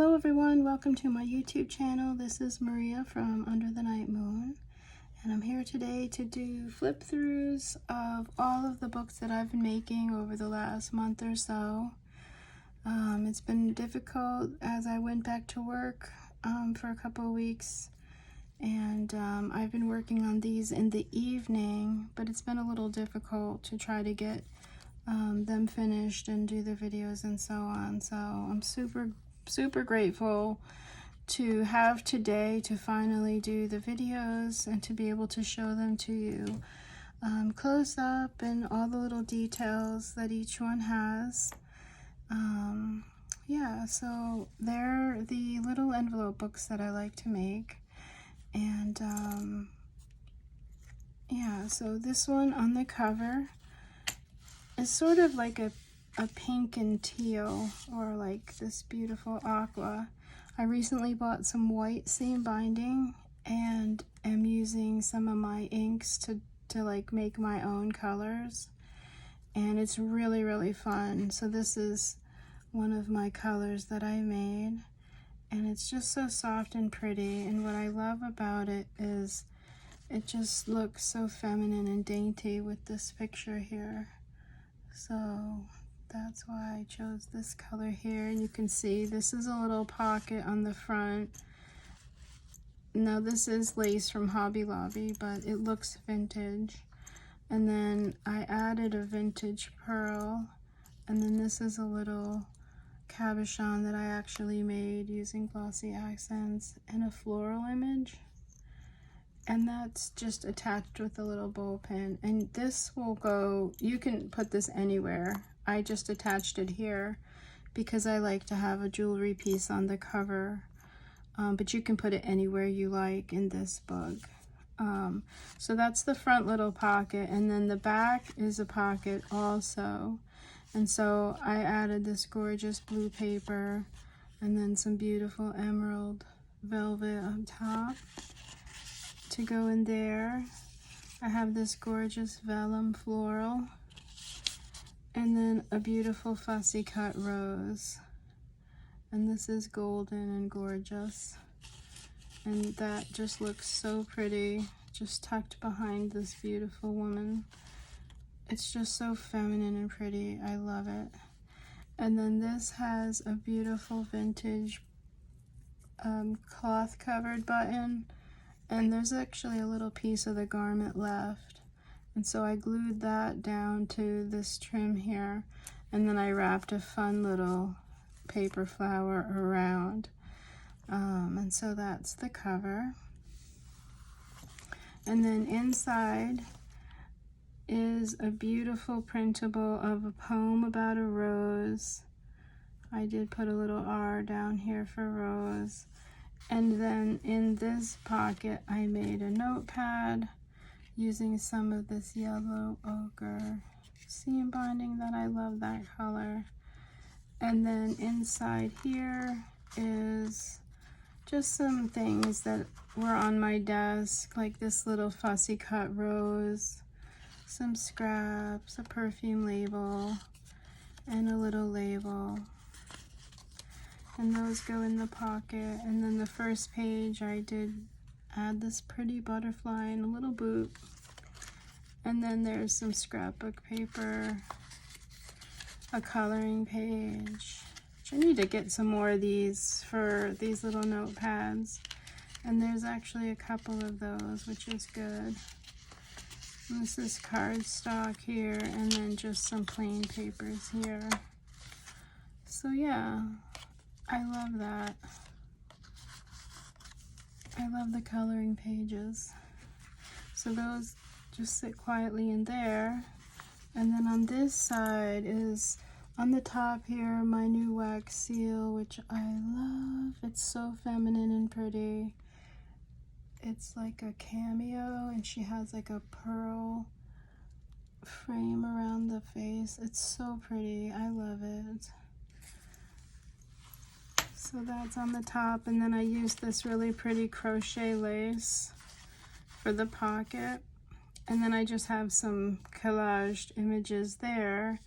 Hello everyone, welcome to my YouTube channel. This is Maria from Under the Night Moon, and I'm here today to do flip throughs of all of the books that I've been making over the last month or so. It's been difficult as I went back to work for a couple of weeks, and I've been working on these in the evening, but it's been a little difficult to try to get them finished and do the videos and so on. So I'm super grateful to have today to finally do the videos and to be able to show them to you close up and all the little details that each one has. Yeah, so they're the little envelope books that I like to make. And yeah, so this one on the cover is sort of like a pink and teal, or like this beautiful aqua. I recently bought some white seam binding and am using some of my inks to like make my own colors, and it's really fun. So this is one of my colors that I made, and it's just so soft and pretty, and what I love about it is it just looks so feminine and dainty with this picture here. So that's why I chose this color here. And you can see this is a little pocket on the front. Now this is lace from Hobby Lobby, but it looks vintage. And then I added a vintage pearl. And then this is a little cabochon that I actually made using glossy accents and a floral image. And that's just attached with a little bowl pin. And this will go, you can put this anywhere. I just attached it here because I like to have a jewelry piece on the cover. But you can put it anywhere you like in this book. So that's the front little pocket, and then the back is a pocket also. And so I added this gorgeous blue paper and then some beautiful emerald velvet on top to go in there. I have this gorgeous vellum floral, and then a beautiful fussy cut rose, and this is golden and gorgeous, and that just looks so pretty, just tucked behind this beautiful woman. It's just so feminine and pretty. I love it. And then this has a beautiful vintage cloth covered button, and there's actually a little piece of the garment left. And so I glued that down to this trim here, and then I wrapped a fun little paper flower around. And so that's the cover. And then inside is a beautiful printable of a poem about a rose. I did put a little R down here for rose. And then in this pocket I made a notepad using some of this yellow ochre seam binding that I love that color. And then inside here is just some things that were on my desk, like this little fussy cut rose, some scraps, a perfume label, and a little label. And those go in the pocket. And then the first page I did add this pretty butterfly and a little boot. And then there's some scrapbook paper, a coloring page. I need to get some more of these for these little notepads. And there's actually a couple of those, which is good. And this is cardstock here, and then just some plain papers here. So yeah, I love that. I love the coloring pages. So those just sit quietly in there. And then on this side is, on the top here, my new wax seal, which I love. It's so feminine and pretty. It's like a cameo, and she has like a pearl frame around the face. It's so pretty. I love it. So that's on the top, and then I used this really pretty crochet lace for the pocket. And then I just have some collaged images there.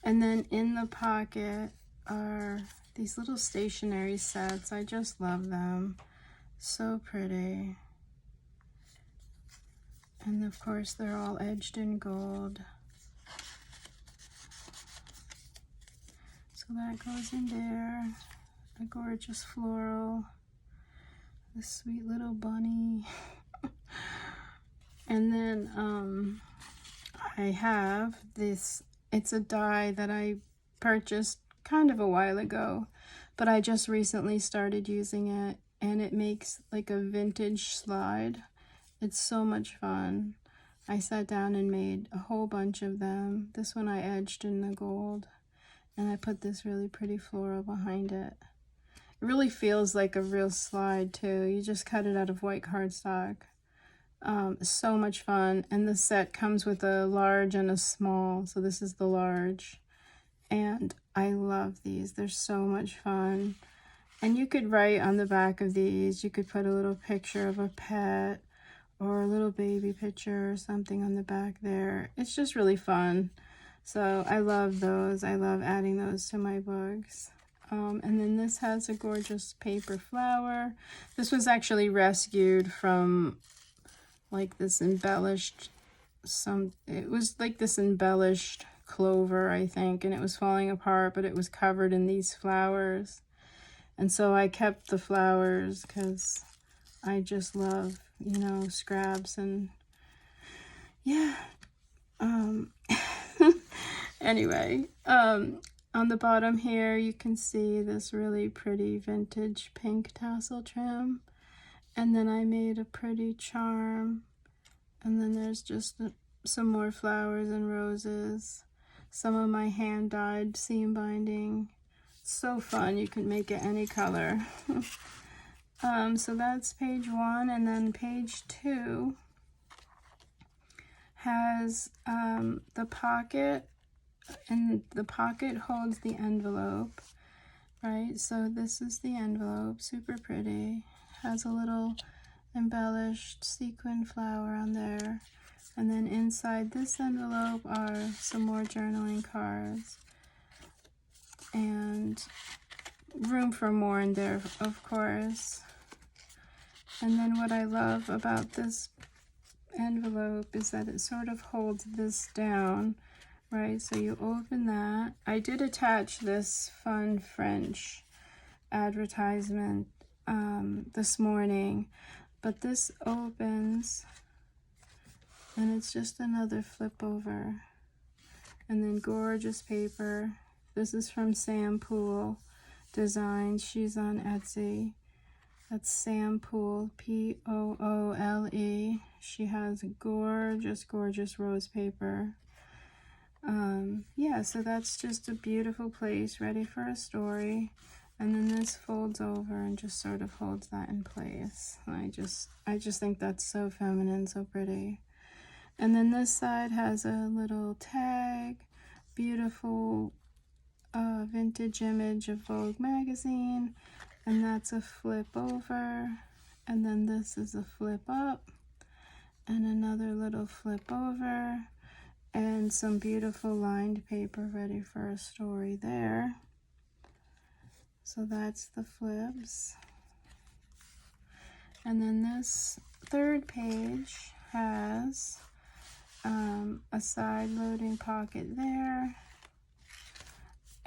And then in the pocket are These little stationery sets, I just love them. So pretty. And of course they're all edged in gold. So that goes in there. A gorgeous floral. This sweet little bunny. And then I have this, it's a die that I purchased kind of a while ago, but I just recently started using it, and it makes like a vintage slide. It's so much fun. I sat down and made a whole bunch of them. This one I edged in the gold, and I put this really pretty floral behind it. It really feels like a real slide too. You just cut it out of white cardstock. So much fun. And the set comes with a large and a small, so this is the large. And I love these. They're so much fun. And you could write on the back of these. You could put a little picture of a pet or a little baby picture or something on the back there. It's just really fun. So I love those. I love adding those to my books. And then this has a gorgeous paper flower. This was actually rescued from like this embellished, it was like this embellished clover, I think, and it was falling apart, but it was covered in these flowers. And so I kept the flowers because I just love, you know, scraps and yeah. Anyway, on the bottom here, you can see this really pretty vintage pink tassel trim. And then I made a pretty charm. And then there's just some more flowers and roses. Some of my hand-dyed seam binding. So fun. You can make it any color. So that's page 1. And then page 2 has the pocket. And the pocket holds the envelope, right? So this is the envelope, super pretty. Has a little embellished sequin flower on there. And then inside this envelope are some more journaling cards. And room for more in there, of course. And then what I love about this envelope is that it sort of holds this down. Right, so you open that. I did attach this fun French advertisement this morning, but this opens and it's just another flip over. And then gorgeous paper. This is from Sam Poole Designs. She's on Etsy. That's Sam Poole, Poole. She has gorgeous, gorgeous rose paper. Yeah, so that's just a beautiful place ready for a story. And then this folds over and just sort of holds that in place. I just think that's so feminine, so pretty. And then this side has a little tag, beautiful vintage image of Vogue magazine, and that's a flip over. And then this is a flip up and another little flip over. And some beautiful lined paper ready for a story there. So that's the flips. And then this third page has a side loading pocket there.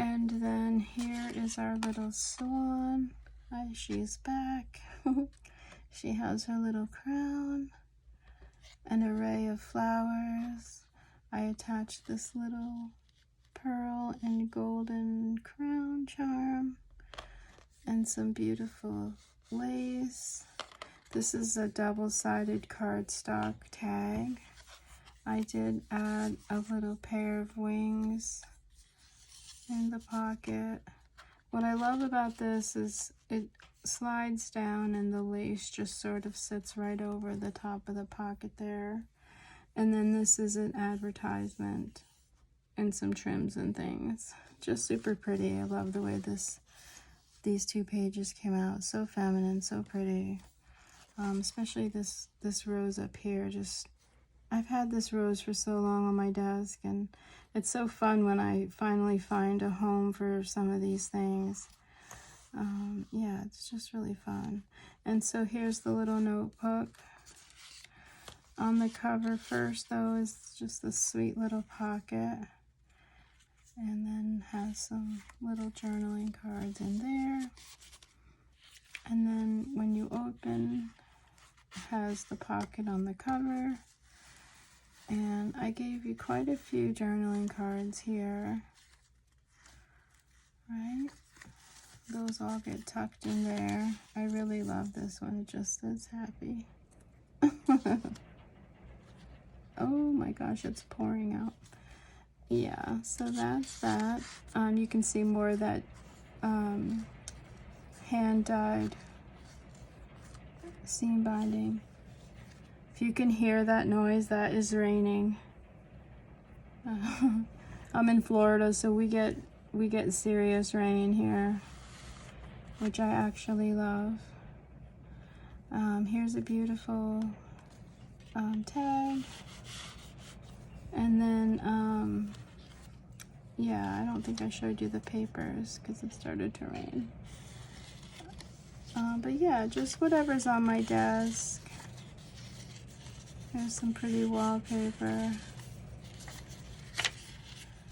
And then here is our little swan. Hi, she's back. She has her little crown, an array of flowers. I attached this little pearl and golden crown charm and some beautiful lace. This is a double-sided cardstock tag. I did add a little pair of wings in the pocket. What I love about this is it slides down and the lace just sort of sits right over the top of the pocket there. And then this is an advertisement and some trims and things. Just super pretty. I love the way these two pages came out. So feminine, so pretty. Especially this rose up here. I've had this rose for so long on my desk, and it's so fun when I finally find a home for some of these things. Yeah, it's just really fun. And so here's the little notebook. On the cover first, though, is just this sweet little pocket. And then has some little journaling cards in there. And then when you open, it has the pocket on the cover. And I gave you quite a few journaling cards here. Right? Those all get tucked in there. I really love this one. It just says happy. Oh my gosh, it's pouring out. Yeah, so that's that. You can see more of that hand-dyed seam binding. If you can hear that noise, that is raining. I'm in Florida, so we get serious rain here, which I actually love. Here's a beautiful tag. And then, yeah, I don't think I showed you the papers because it started to rain. But yeah, just whatever's on my desk. There's some pretty wallpaper.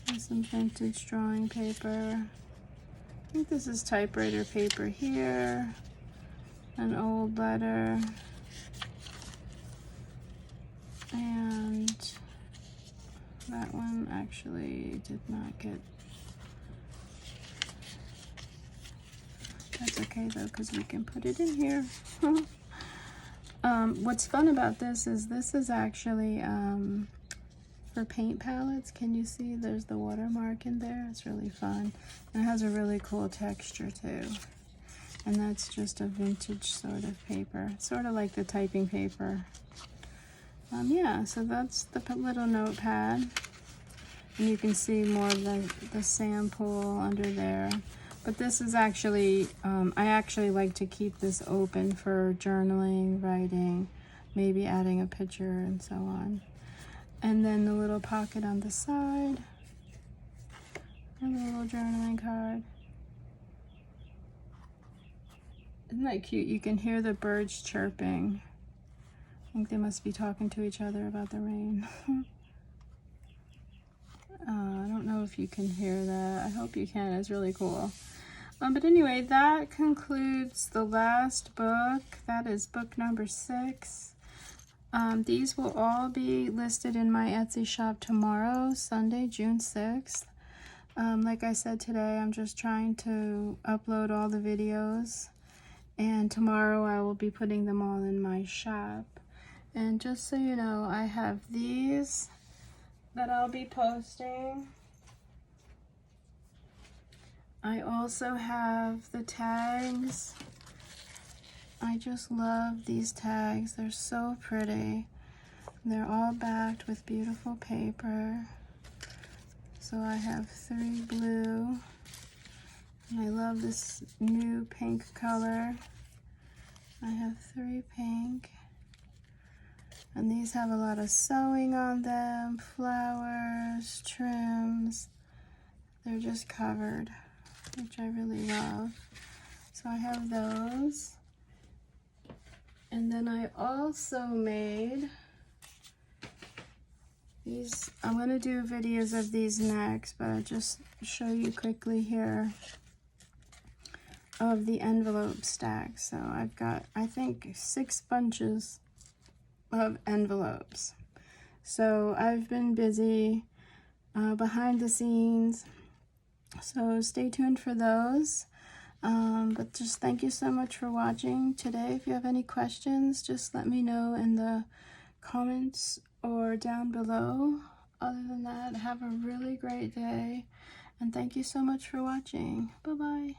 There's some vintage drawing paper. I think this is typewriter paper here. An old letter. And that one actually did not get. That's okay though, because we can put it in here. What's fun about this is actually for paint palettes. Can you see there's the watermark in there? It's really fun. And it has a really cool texture too. And that's just a vintage sort of paper, sort of like the typing paper. Yeah, so that's the little notepad. And you can see more of the sample under there. But this is actually, I actually like to keep this open for journaling, writing, maybe adding a picture and so on. And then the little pocket on the side. And the little journaling card. Isn't that cute? You can hear the birds chirping. I think they must be talking to each other about the rain. I don't know if you can hear that. I hope you can. It's really cool. But anyway, that concludes the last book. That is book number 6. These will all be listed in my Etsy shop tomorrow, Sunday, June 6th. Like I said today, I'm just trying to upload all the videos. And tomorrow I will be putting them all in my shop. And just so you know, I have these that I'll be posting. I also have the tags. I just love these tags. They're so pretty. They're all backed with beautiful paper. So I have 3 blue. And I love this new pink color. I have 3 pink. And these have a lot of sewing on them, flowers, trims. They're just covered, which I really love. So I have those. And then I also made these. I'm going to do videos of these next, but I'll just show you quickly here of the envelope stack. So I've got, I think, 6 bunches of envelopes. So I've been busy behind the scenes, so stay tuned for those. But just thank you so much for watching today. If you have any questions, just let me know in the comments or down below. Other than that, have a really great day, and thank you so much for watching. Bye bye.